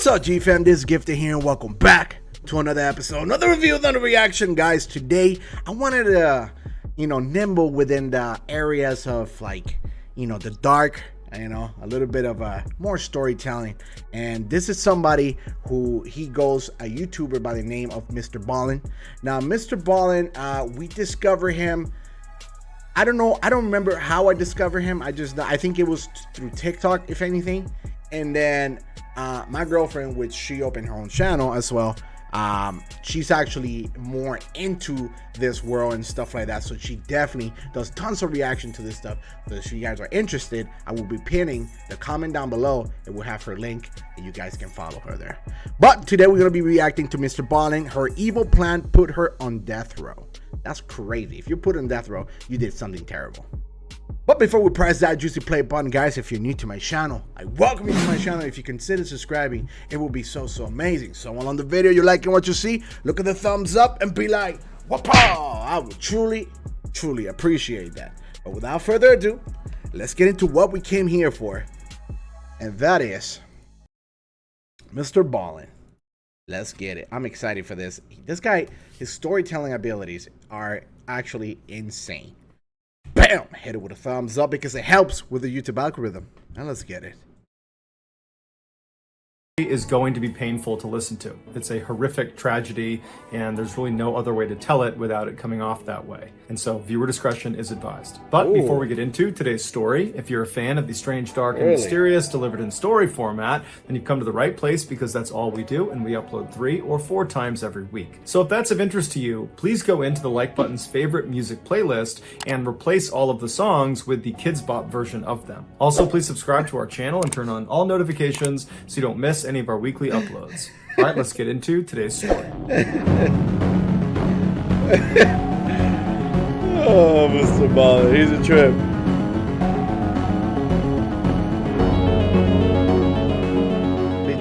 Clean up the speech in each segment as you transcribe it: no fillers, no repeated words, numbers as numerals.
What's up, G-Fam? This is Gifted here, and welcome back to another episode, another review, another reaction, guys. Today, I wanted to, nimble within the areas of, the dark, a little bit of more storytelling. And this is somebody who, he goes a YouTuber by the name of Mrballen. Now, Mrballen, we discover him. I don't remember how I discovered him. I think it was through TikTok, if anything. And then my girlfriend, which she opened her own channel as well, she's actually more into this world and stuff like that, so she definitely does tons of reaction to this stuff. So if you guys are interested, I will be pinning the comment down below. It will have her link and you guys can follow her there. But today we're going to be reacting to Mrballen. Her evil plan put her on death row. That's crazy. If you're put on death row, you did something terrible. But before we press that juicy play button, guys, if you're new to my channel, I welcome you to my channel. If you consider subscribing, it will be so amazing. So while on the video you're liking what you see, look at the thumbs up and be like, whoop! I would truly appreciate that. But without further ado, let's get into what we came here for. And that is Mrballen. Let's get it. I'm excited for this. This guy, his storytelling abilities are actually insane. Bam! Hit it with a thumbs up because it helps with the YouTube algorithm. Now let's get it. Is going to be painful to listen to. It's a horrific tragedy, and there's really no other way to tell it without it coming off that way. And so viewer discretion is advised. But before we get into today's story, if you're a fan of the strange, dark, and mysterious delivered in story format, then you've come to the right place, because that's all we do, and we upload 3 or 4 times every week. So if that's of interest to you, please go into the like button's favorite music playlist and replace all of the songs with the Kids Bop version of them. Also, please subscribe to our channel and turn on all notifications so you don't miss any of our weekly uploads. All right, let's get into today's story. Oh, Mrballen, he's a trip.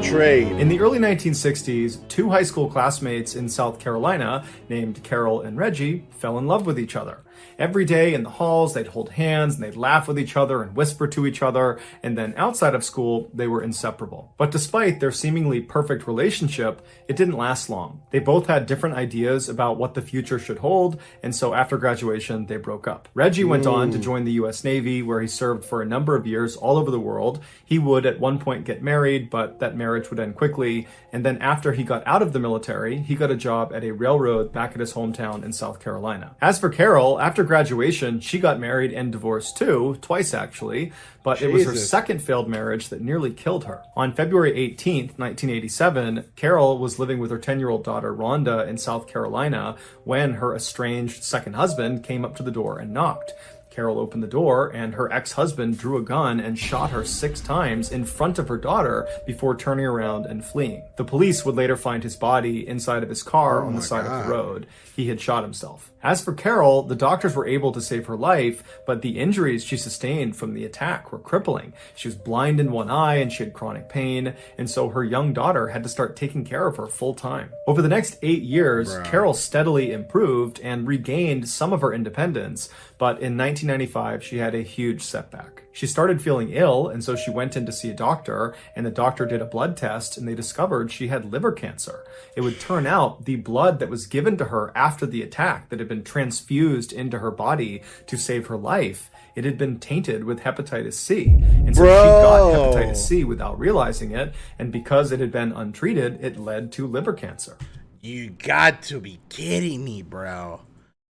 Betrayed. In the early 1960s, 2 high school classmates in South Carolina named Carol and Reggie fell in love with each other. Every day in the halls, they'd hold hands and they'd laugh with each other and whisper to each other, and then outside of school, they were inseparable. But despite their seemingly perfect relationship, it didn't last long. They both had different ideas about what the future should hold, and so after graduation, they broke up. Reggie went on to join the US Navy, where he served for a number of years all over the world. He would at one point get married, but that marriage would end quickly, and then after he got out of the military, he got a job at a railroad back at his hometown in South Carolina. As for Carol, after graduation, she got married and divorced too, twice actually, but it was her second failed marriage that nearly killed her. On February 18th, 1987, Carol was living with her 10-year-old daughter Rhonda in South Carolina when her estranged second husband came up to the door and knocked. Carol opened the door, and her ex-husband drew a gun and shot her 6 times in front of her daughter before turning around and fleeing. The police would later find his body inside of his car on the side of the road. He had shot himself. As for Carol, the doctors were able to save her life, but the injuries she sustained from the attack were crippling. She was blind in one eye and she had chronic pain, and so her young daughter had to start taking care of her full time. Over the next 8 years, Carol steadily improved and regained some of her independence, but in 1995, she had a huge setback. She started feeling ill, and so she went in to see a doctor, and the doctor did a blood test, and they discovered she had liver cancer. It would turn out the blood that was given to her after the attack, that had been transfused into her body to save her life, it had been tainted with hepatitis C. And so she got hepatitis C without realizing it, and because it had been untreated, it led to liver cancer. You got to be kidding me, bro.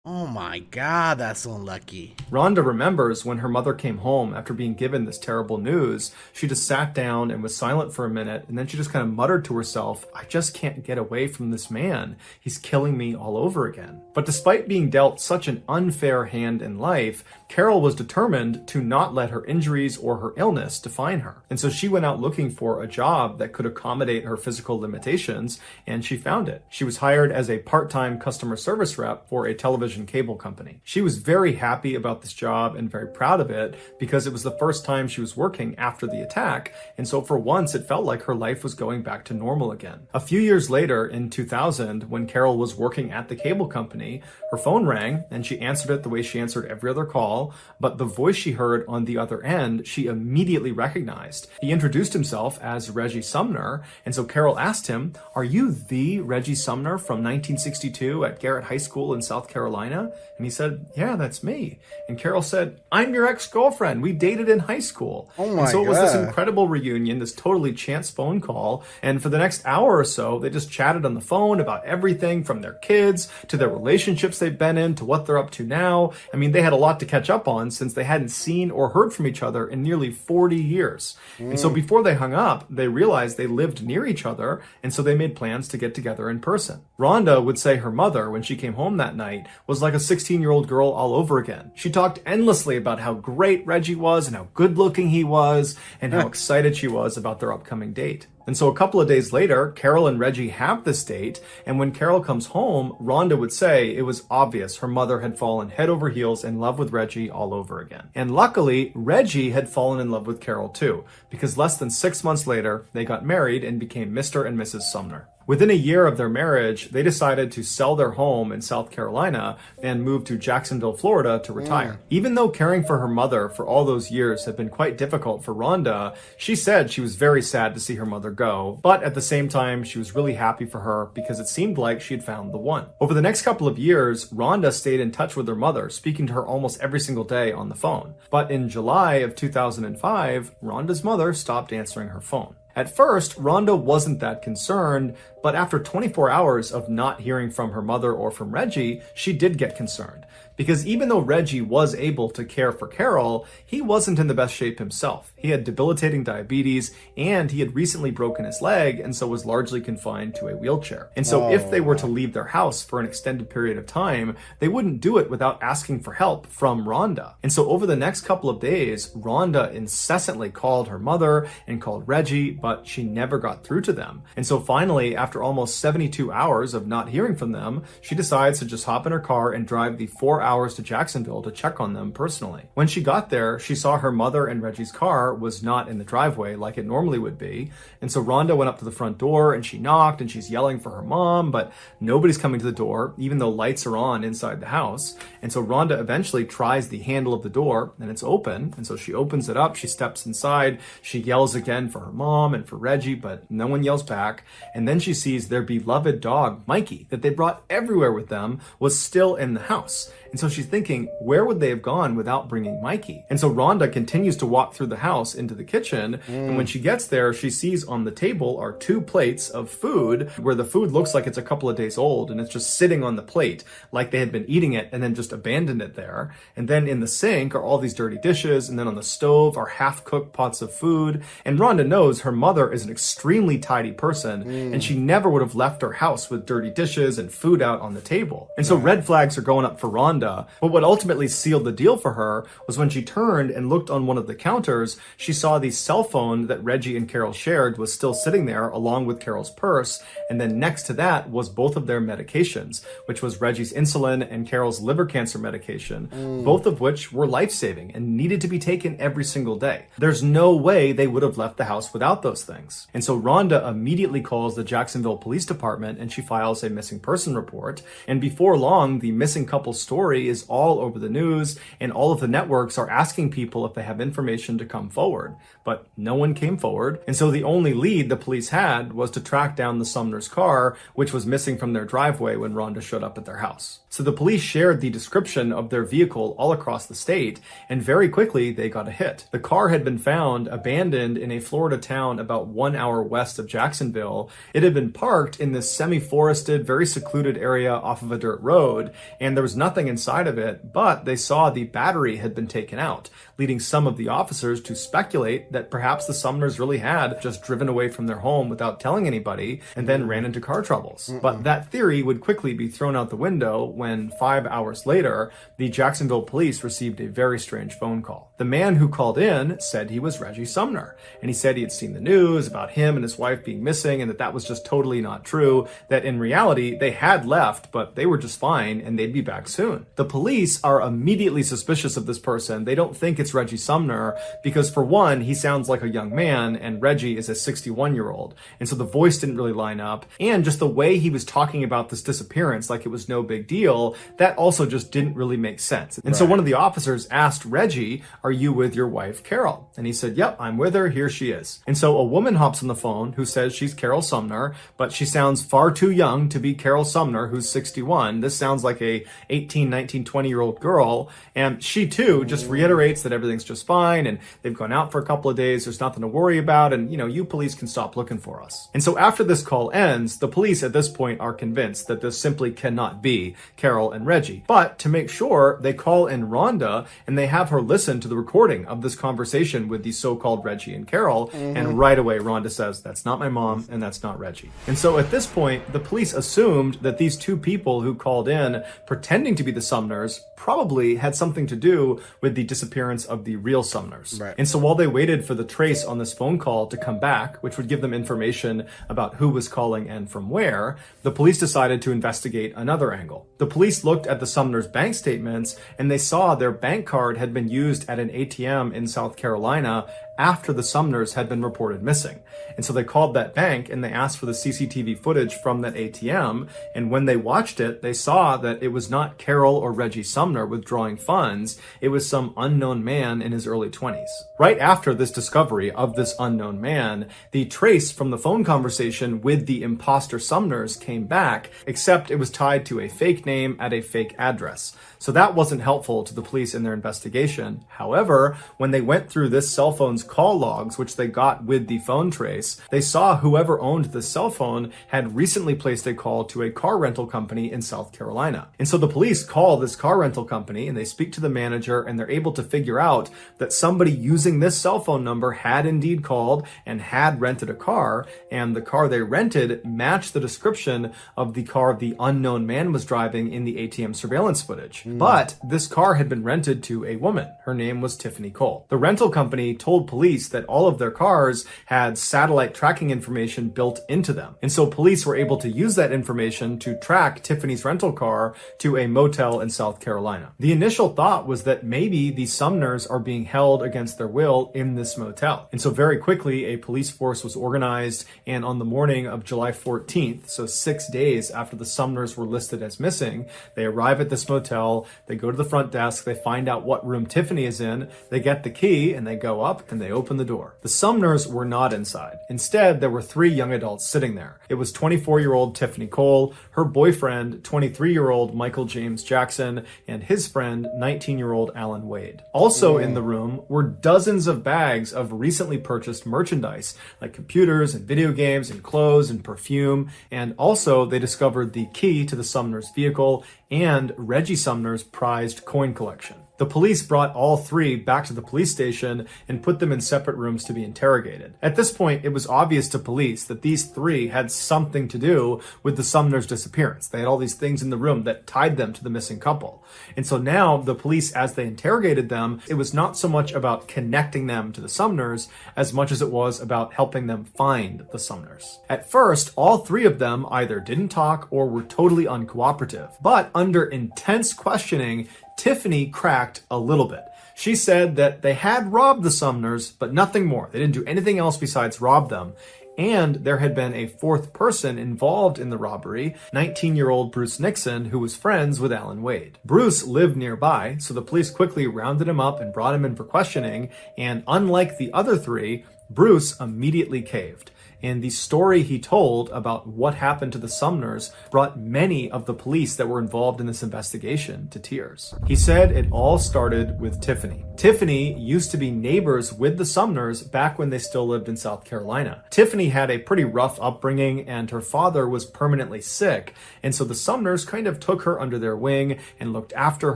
Oh my God, that's unlucky. Rhonda remembers when her mother came home after being given this terrible news, she just sat down and was silent for a minute, and then she just kind of muttered to herself, I just can't get away from this man. He's killing me all over again. But despite being dealt such an unfair hand in life, Carol was determined to not let her injuries or her illness define her. And so she went out looking for a job that could accommodate her physical limitations, and she found it. She was hired as a part-time customer service rep for a television television cable company. She was very happy about this job and very proud of it because it was the first time she was working after the attack, and so for once it felt like her life was going back to normal again. A few years later, in 2000, when Carol was working at the cable company, her phone rang and she answered it the way she answered every other call, but the voice she heard on the other end, she immediately recognized. He introduced himself as Reggie Sumner, and so Carol asked him, "Are you the Reggie Sumner from 1962 at Garrett High School in South Carolina?" And he said, "Yeah, that's me." And Carol said, "I'm your ex-girlfriend. We dated in high school." Oh my and so it was God. this incredible reunion, this totally chance phone call, and for the next hour or so, they just chatted on the phone about everything from their kids to their relationships they've been in to what they're up to now. I mean, they had a lot to catch up on since they hadn't seen or heard from each other in nearly 40 years. And so before they hung up, they realized they lived near each other, and so they made plans to get together in person. Rhonda would say her mother, when she came home that night, was like a 16-year-old girl all over again. She talked endlessly about how great Reggie was and how good-looking he was and how excited she was about their upcoming date. And so a couple of days later, Carol and Reggie have this date, and when Carol comes home, Rhonda would say it was obvious her mother had fallen head over heels in love with Reggie all over again. And luckily, Reggie had fallen in love with Carol too, because less than 6 months later, they got married and became Mr. and Mrs. Sumner. Within a year of their marriage, they decided to sell their home in South Carolina and move to Jacksonville, Florida to retire. Even though caring for her mother for all those years had been quite difficult for Rhonda, she said she was very sad to see her mother go, but at the same time, she was really happy for her because it seemed like she had found the one. Over the next couple of years, Rhonda stayed in touch with her mother, speaking to her almost every single day on the phone. But in July of 2005, Rhonda's mother stopped answering her phone. At first, Rhonda wasn't that concerned, but after 24 hours of not hearing from her mother or from Reggie, she did get concerned. Because even though Reggie was able to care for Carol, he wasn't in the best shape himself. He had debilitating diabetes, and he had recently broken his leg, and so was largely confined to a wheelchair. And so if they were to leave their house for an extended period of time, they wouldn't do it without asking for help from Rhonda. And so over the next couple of days, Rhonda incessantly called her mother and called Reggie, but she never got through to them. And so finally, after almost 72 hours of not hearing from them, she decides to just hop in her car and drive the 4 hours to Jacksonville to check on them personally. When she got there, she saw her mother and Reggie's car was not in the driveway like it normally would be. And so Rhonda went up to the front door and she knocked and she's yelling for her mom, but nobody's coming to the door, even though lights are on inside the house. And so Rhonda eventually tries the handle of the door and it's open. And so she opens it up, she steps inside, she yells again for her mom and for Reggie, but no one yells back. And then she sees their beloved dog, Mikey, that they brought everywhere with them, was still in the house. And so she's thinking, where would they have gone without bringing Mikey? And so Rhonda continues to walk through the house into the kitchen. And when she gets there, she sees on the table are 2 plates of food where the food looks like it's a couple of days old and it's just sitting on the plate like they had been eating it and then just abandoned it there. And then in the sink are all these dirty dishes. And then on the stove are half-cooked pots of food. And Rhonda knows her mother is an extremely tidy person and she never would have left her house with dirty dishes and food out on the table. And so red flags are going up for Rhonda. But what ultimately sealed the deal for her was when she turned and looked on one of the counters, she saw the cell phone that Reggie and Carol shared was still sitting there along with Carol's purse. And then next to that was both of their medications, which was Reggie's insulin and Carol's liver cancer medication, both of which were life-saving and needed to be taken every single day. There's no way they would have left the house without those things. And so Rhonda immediately calls the Jacksonville Police Department and she files a missing person report. And before long, the missing couple's story is all over the news and all of the networks are asking people if they have information to come forward. But no one came forward. And so the only lead the police had was to track down the Sumner's car, which was missing from their driveway when Rhonda showed up at their house. So the police shared the description of their vehicle all across the state, and very quickly they got a hit. The car had been found abandoned in a Florida town about 1 hour west of Jacksonville. It had been parked in this semi-forested, very secluded area off of a dirt road, and there was nothing inside of it, but they saw the battery had been taken out, leading some of the officers to speculate that perhaps the Sumners really had just driven away from their home without telling anybody and then ran into car troubles. But that theory would quickly be thrown out the window when 5 hours later, the Jacksonville police received a very strange phone call. The man who called in said he was Reggie Sumner, and he said he had seen the news about him and his wife being missing and that was just totally not true, that in reality they had left, but they were just fine and they'd be back soon. The police are immediately suspicious of this person. They don't think it's Reggie Sumner because, for one, he sounds like a young man and Reggie is a 61-year-old, and so the voice didn't really line up, and just the way he was talking about this disappearance like it was no big deal, that also just didn't really make sense. And so one of the officers asked Reggie, "Are you with your wife Carol?" And he said, "Yep, I'm with her, here she is." And so a woman hops on the phone who says she's Carol Sumner, but she sounds far too young to be Carol Sumner, who's 61. This sounds like a 18, 19, 20-year-old girl, and she too just reiterates that everything's just fine and they've gone out for a couple of days, there's nothing to worry about, and you police can stop looking for us. And so after this call ends, the police at this point are convinced that this simply cannot be Carol and Reggie. But to make sure, they call in Rhonda and they have her listen to the recording of this conversation with the so-called Reggie and Carol, and right away Rhonda says, "That's not my mom and that's not Reggie." And so at this point, the police assumed that these two people who called in pretending to be the Sumners probably had something to do with the disappearance of the real Sumners. Right. And so while they waited for the trace on this phone call to come back, which would give them information about who was calling and from where, the police decided to investigate another angle. The police looked at the Sumners' bank statements and they saw their bank card had been used at an ATM in South Carolina after the Sumners had been reported missing. And so they called that bank and they asked for the CCTV footage from that ATM. And when they watched it, they saw that it was not Carol or Reggie Sumner withdrawing funds. It was some unknown man in his early 20s. Right after this discovery of this unknown man, the trace from the phone conversation with the imposter Sumners came back, except it was tied to a fake name at a fake address. So that wasn't helpful to the police in their investigation. However, when they went through this cell phone's call logs, which they got with the phone trace, they saw whoever owned the cell phone had recently placed a call to a car rental company in South Carolina. And so the police call this car rental company and they speak to the manager and they're able to figure out that somebody using this cell phone number had indeed called and had rented a car, and the car they rented matched the description of the car the unknown man was driving in the ATM surveillance footage. But this car had been rented to a woman. Her name was Tiffany Cole. The rental company told police that all of their cars had satellite tracking information built into them. And so police were able to use that information to track Tiffany's rental car to a motel in South Carolina. The initial thought was that maybe the Sumners are being held against their will in this motel. And so very quickly, a police force was organized, and on the morning of July 14th, so 6 days after the Sumners were listed as missing, they arrive at this motel, they go to the front desk, they find out what room Tiffany is in, they get the key, and they go up and they open the door. The Sumners were not inside. Instead, there were 3 young adults sitting there. It was 24-year-old Tiffany Cole, her boyfriend, 23-year-old Michael James Jackson, and his friend, 19-year-old Alan Wade. Also in the room were dozens of bags of recently purchased merchandise, like computers and video games and clothes and perfume, and also they discovered the key to the Sumners' vehicle and Reggie Sumner's prized coin collection. The police brought all 3 back to the police station and put them in separate rooms to be interrogated. At this point, it was obvious to police that these 3 had something to do with the Sumners' disappearance. They had all these things in the room that tied them to the missing couple. And so now the police, as they interrogated them, it was not so much about connecting them to the Sumners as much as it was about helping them find the Sumners. At first, all 3 of them either didn't talk or were totally uncooperative. But under intense questioning, Tiffany cracked a little bit. She said that they had robbed the Sumners, but nothing more. They didn't do anything else besides rob them. And there had been a 4th person involved in the robbery, 19-year-old Bruce Nixon, who was friends with Alan Wade. Bruce lived nearby, so the police quickly rounded him up and brought him in for questioning, and unlike the other 3, Bruce immediately caved. And the story he told about what happened to the Sumners brought many of the police that were involved in this investigation to tears. He said it all started with Tiffany. Tiffany used to be neighbors with the Sumners back when they still lived in South Carolina. Tiffany had a pretty rough upbringing and her father was permanently sick. And so the Sumners kind of took her under their wing and looked after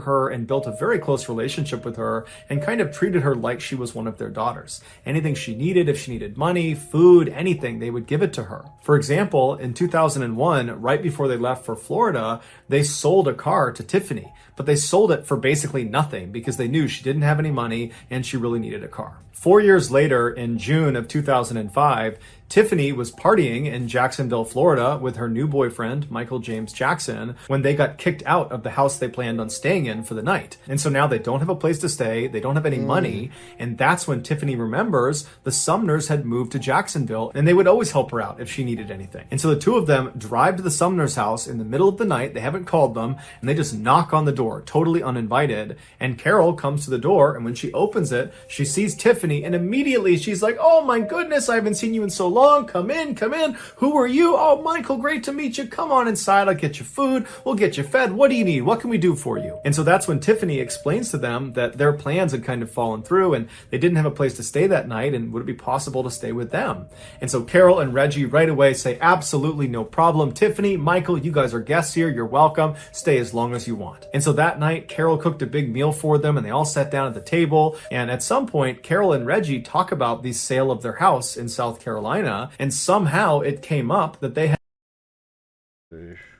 her and built a very close relationship with her and kind of treated her like she was one of their daughters. Anything she needed, if she needed money, food, anything, they would give it to her. For example, in 2001, right before they left for Florida, they sold a car to Tiffany, but they sold it for basically nothing because they knew she didn't have any money and she really needed a car. 4 years later, in June of 2005, Tiffany was partying in Jacksonville, Florida with her new boyfriend, Michael James Jackson, when they got kicked out of the house they planned on staying in for the night. And so now they don't have a place to stay, they don't have any money, and that's when Tiffany remembers the Sumners had moved to Jacksonville and they would always help her out if she needed anything. And so the two of them drive to the Sumners' house in the middle of the night, they haven't called them, and they just knock on the door, totally uninvited, and Carol comes to the door, and when she opens it, she sees Tiffany, and immediately she's like, "Oh my goodness, I haven't seen you in so long. Come in, come in. Who are you? Oh, Michael, great to meet you. Come on inside. I'll get you food. We'll get you fed. What do you need? What can we do for you?" And so that's when Tiffany explains to them that their plans had kind of fallen through and they didn't have a place to stay that night, and would it be possible to stay with them? And so Carol and Reggie right away say, "Absolutely no problem. Tiffany, Michael, you guys are guests here. You're welcome. Stay as long as you want." And so that night, Carol cooked a big meal for them and they all sat down at the table. And at some point, Carol and Reggie talk about the sale of their house in South Carolina, and somehow it came up that they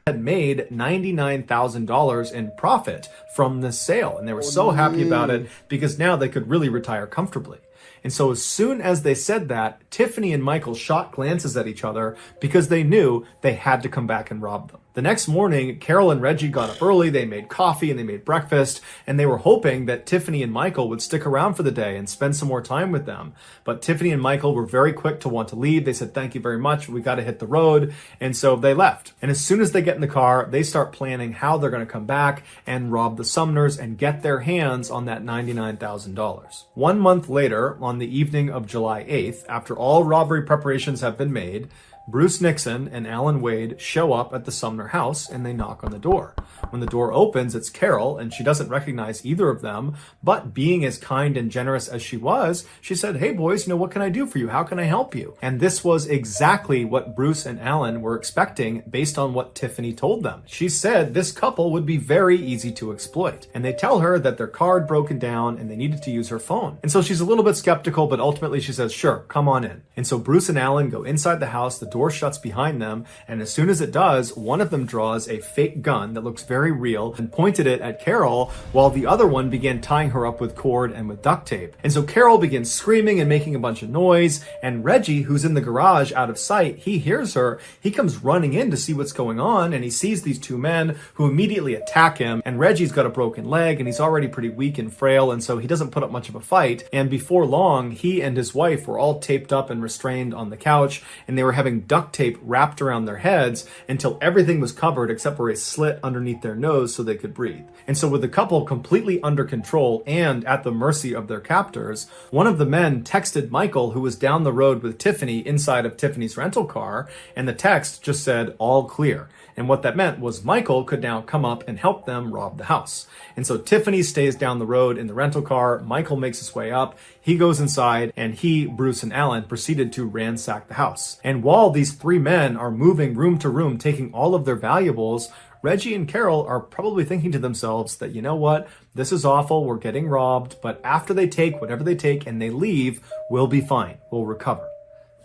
had made $99,000 in profit from this sale. And they were so happy about it because now they could really retire comfortably. And so as soon as they said that, Tiffany and Michael shot glances at each other because they knew they had to come back and rob them. The next morning, Carol and Reggie got up early, they made coffee and they made breakfast, and they were hoping that Tiffany and Michael would stick around for the day and spend some more time with them. But Tiffany and Michael were very quick to want to leave. They said, "Thank you very much, we got to hit the road." And so they left. And as soon as they get in the car, they start planning how they're going to come back and rob the Sumners and get their hands on that $99,000. 1 month later, on the evening of July 8th, after all robbery preparations have been made, Bruce Nixon and Alan Wade show up at the Sumner house and they knock on the door. When the door opens, it's Carol, and she doesn't recognize either of them, but being as kind and generous as she was, she said, "Hey boys, what can I do for you? How can I help you?" And this was exactly what Bruce and Alan were expecting based on what Tiffany told them. She said this couple would be very easy to exploit. And they tell her that their car had broken down and they needed to use her phone. And so she's a little bit skeptical, but ultimately she says, "Sure, come on in." And so Bruce and Alan go inside the house, the door shuts behind them, and as soon as it does, one of them draws a fake gun that looks very real and pointed it at Carol, while the other one began tying her up with cord and with duct tape. And so Carol begins screaming and making a bunch of noise, and Reggie, who's in the garage out of sight, he hears her. He comes running in to see what's going on, and he sees these two men who immediately attack him, and Reggie's got a broken leg and he's already pretty weak and frail, and so he doesn't put up much of a fight. And before long, he and his wife were all taped up and restrained on the couch, and they were having duct tape wrapped around their heads until everything was covered except for a slit underneath their nose so they could breathe. And so with the couple completely under control and at the mercy of their captors, one of the men texted Michael, who was down the road with Tiffany inside of Tiffany's rental car, and the text just said, "All clear." And what that meant was Michael could now come up and help them rob the house. And so Tiffany stays down the road in the rental car. Michael makes his way up. He goes inside, and he, Bruce, and Alan proceeded to ransack the house. And while these three men are moving room to room, taking all of their valuables, Reggie and Carol are probably thinking to themselves that, you know what, this is awful, we're getting robbed, but after they take whatever they take and they leave, we'll be fine, we'll recover.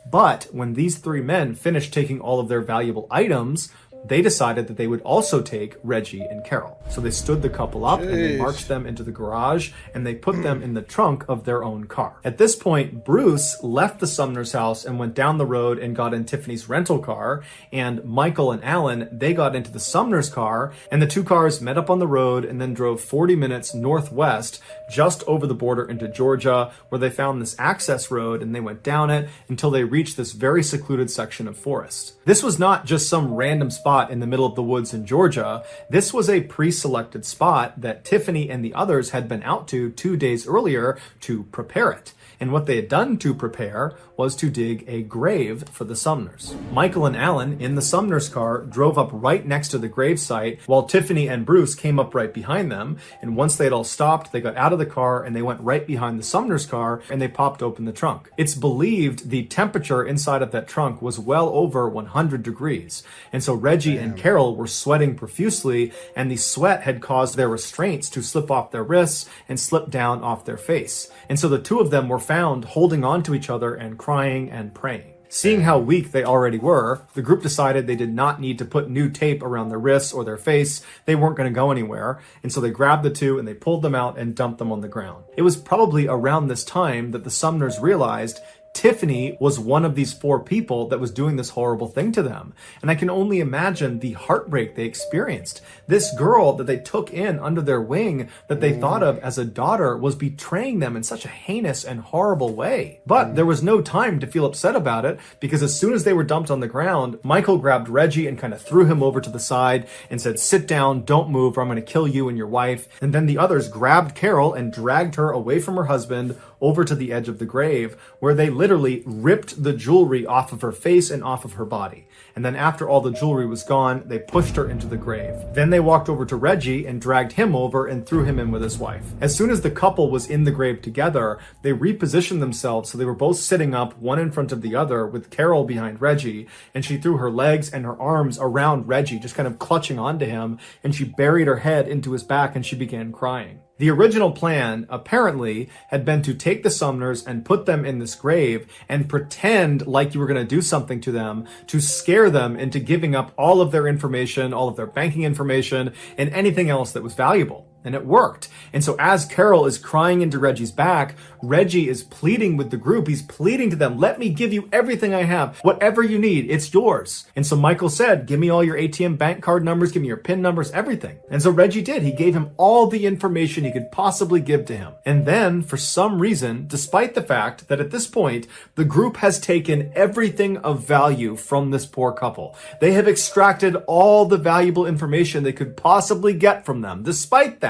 But when these three men finished taking all of their valuable items, they decided that they would also take Reggie and Carol. So they stood the couple up and they marched them into the garage and they put them in the trunk of their own car. At this point, Bruce left the Sumner's house and went down the road and got in Tiffany's rental car, and Michael and Alan, they got into the Sumner's car, and the two cars met up on the road and then drove 40 minutes northwest just over the border into Georgia, where they found this access road and they went down it until they reached this very secluded section of forest. This was not just some random spot in the middle of the woods in Georgia. This was a pre-selected spot that Tiffany and the others had been out to 2 days earlier to prepare it. And what they had done to prepare was to dig a grave for the Sumners. Michael and Alan in the Sumners car drove up right next to the gravesite, while Tiffany and Bruce came up right behind them. And once they'd all stopped, they got out of the car and they went right behind the Sumners car and they popped open the trunk. It's believed the temperature inside of that trunk was well over 100 degrees. And so Reggie and Carol were sweating profusely, and the sweat had caused their restraints to slip off their wrists and slip down off their face. And so the two of them were found holding on to each other and crying and praying. Seeing how weak they already were, the group decided they did not need to put new tape around their wrists or their face. They weren't going to go anywhere. And so they grabbed the two and they pulled them out and dumped them on the ground. It was probably around this time that the Sumners realized Tiffany was one of these four people that was doing this horrible thing to them. And I can only imagine the heartbreak they experienced. This girl that they took in under their wing, that they thought of as a daughter, was betraying them in such a heinous and horrible way. But there was no time to feel upset about it, because as soon as they were dumped on the ground, Michael grabbed Reggie and kind of threw him over to the side and said, "Sit down, don't move, or I'm going to kill you and your wife." And then the others grabbed Carol and dragged her away from her husband over to the edge of the grave, where they literally ripped the jewelry off of her face and off of her body. And then after all the jewelry was gone, they pushed her into the grave. Then they walked over to Reggie and dragged him over and threw him in with his wife. As soon as the couple was in the grave together, they repositioned themselves so they were both sitting up, one in front of the other, with Carol behind Reggie, and she threw her legs and her arms around Reggie, just kind of clutching onto him, and she buried her head into his back and she began crying. The original plan, apparently, had been to take the Sumners and put them in this grave and pretend like you were going to do something to them to scare them into giving up all of their information, all of their banking information, and anything else that was valuable. And it worked. And so as Carol is crying into Reggie's back, Reggie is pleading with the group. He's pleading to them, "Let me give you everything I have. Whatever you need, it's yours." And so Michael said, "Give me all your ATM bank card numbers, give me your PIN numbers, everything." And so Reggie did. He gave him all the information he could possibly give to him. And then, for some reason, despite the fact that at this point, the group has taken everything of value from this poor couple, they have extracted all the valuable information they could possibly get from them. Despite that,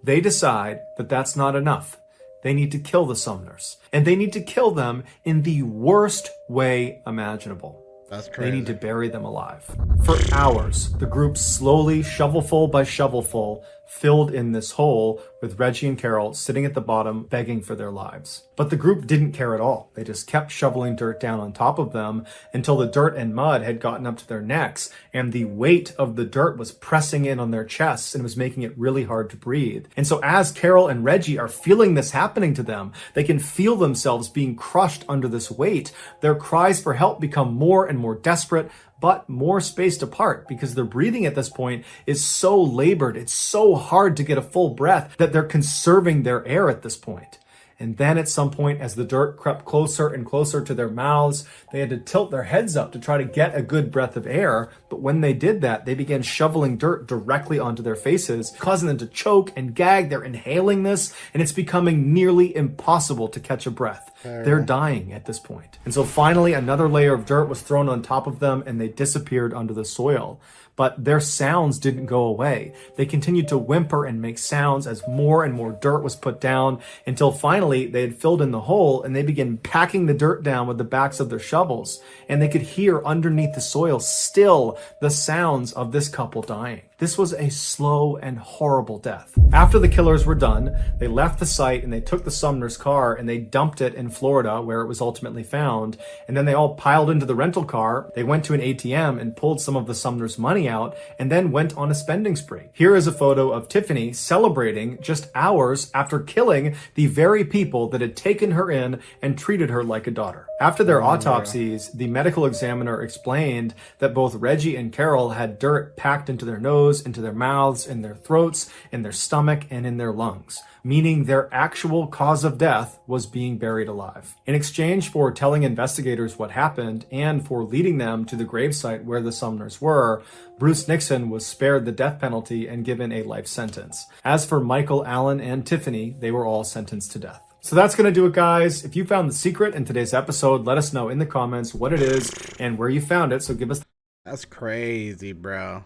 they decide that that's not enough. They need to kill the Sumners. And they need to kill them in the worst way imaginable. That's crazy. They need to bury them alive. For hours, the group slowly, shovelful by shovelful, filled in this hole with Reggie and Carol sitting at the bottom begging for their lives. But the group didn't care at all. They just kept shoveling dirt down on top of them until the dirt and mud had gotten up to their necks, and the weight of the dirt was pressing in on their chests and was making it really hard to breathe. And so as Carol and Reggie are feeling this happening to them, they can feel themselves being crushed under this weight. Their cries for help become more and more desperate, but more spaced apart, because their breathing at this point is so labored, it's so hard to get a full breath that they're conserving their air at this point. And then at some point, as the dirt crept closer and closer to their mouths, they had to tilt their heads up to try to get a good breath of air. But when they did that, they began shoveling dirt directly onto their faces, causing them to choke and gag. They're inhaling this, and it's becoming nearly impossible to catch a breath. They're dying at this point. And so finally, another layer of dirt was thrown on top of them, and they disappeared under the soil. But their sounds didn't go away. They continued to whimper and make sounds as more and more dirt was put down, until finally they had filled in the hole, and they began packing the dirt down with the backs of their shovels. And they could hear underneath the soil still the sounds of this couple dying. This was a slow and horrible death. After the killers were done, they left the site and they took the Sumner's car and they dumped it in Florida, where it was ultimately found. And then they all piled into the rental car. They went to an ATM and pulled some of the Sumner's money out, and then went on a spending spree. Here is a photo of Tiffany celebrating just hours after killing the very people that had taken her in and treated her like a daughter. After their autopsies, the medical examiner explained that both Reggie and Carol had dirt packed into their nose, into their mouths, in their throats, in their stomach, and in their lungs, meaning their actual cause of death was being buried alive. In exchange for telling investigators what happened and for leading them to the gravesite where the Sumners were, Bruce Nixon was spared the death penalty and given a life sentence. As for Michael, Alan, and Tiffany, they were all sentenced to death. So that's going to do it, guys. If you found the secret in today's episode, let us know in the comments what it is and where you found it. So give us... That's crazy, bro.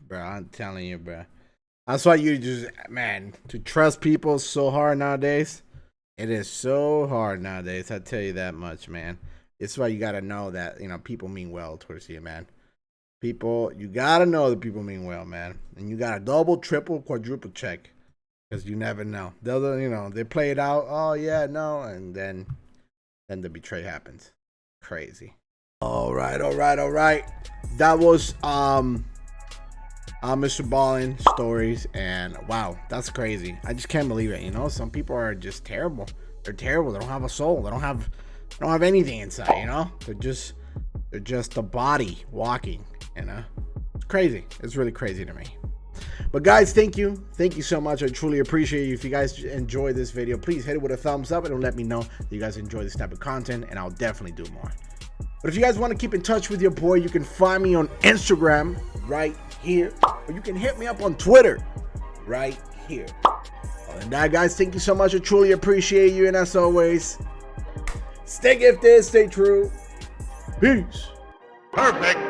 Bro, I'm telling you, bro. That's why you just, man, to trust people so hard nowadays, It is so hard nowadays. I tell you that much, man. It's why you gotta know that, you know, people mean well towards you, man. People, you gotta know that people mean well, man. And you gotta double, triple, quadruple check. Because you never know. They'll, you know, they play it out. Oh yeah, no, and then the betray happens. Crazy. All right. That was Mrballen stories, and wow, that's crazy. I just can't believe it. You know, some people are just terrible. They're terrible. They don't have a soul. They don't have anything inside. You know, they're just a body walking. You know, it's crazy. It's really crazy to me. But guys, thank you so much. I truly appreciate you. If you guys enjoy this video, please hit it with a thumbs up and let me know that you guys enjoy this type of content, and I'll definitely do more. But if you guys want to keep in touch with your boy, you can find me on Instagram right here, or you can hit me up on Twitter right here. Other than that, guys, thank you so much. I truly appreciate you, and as always, stay gifted, stay true. Peace. Perfect.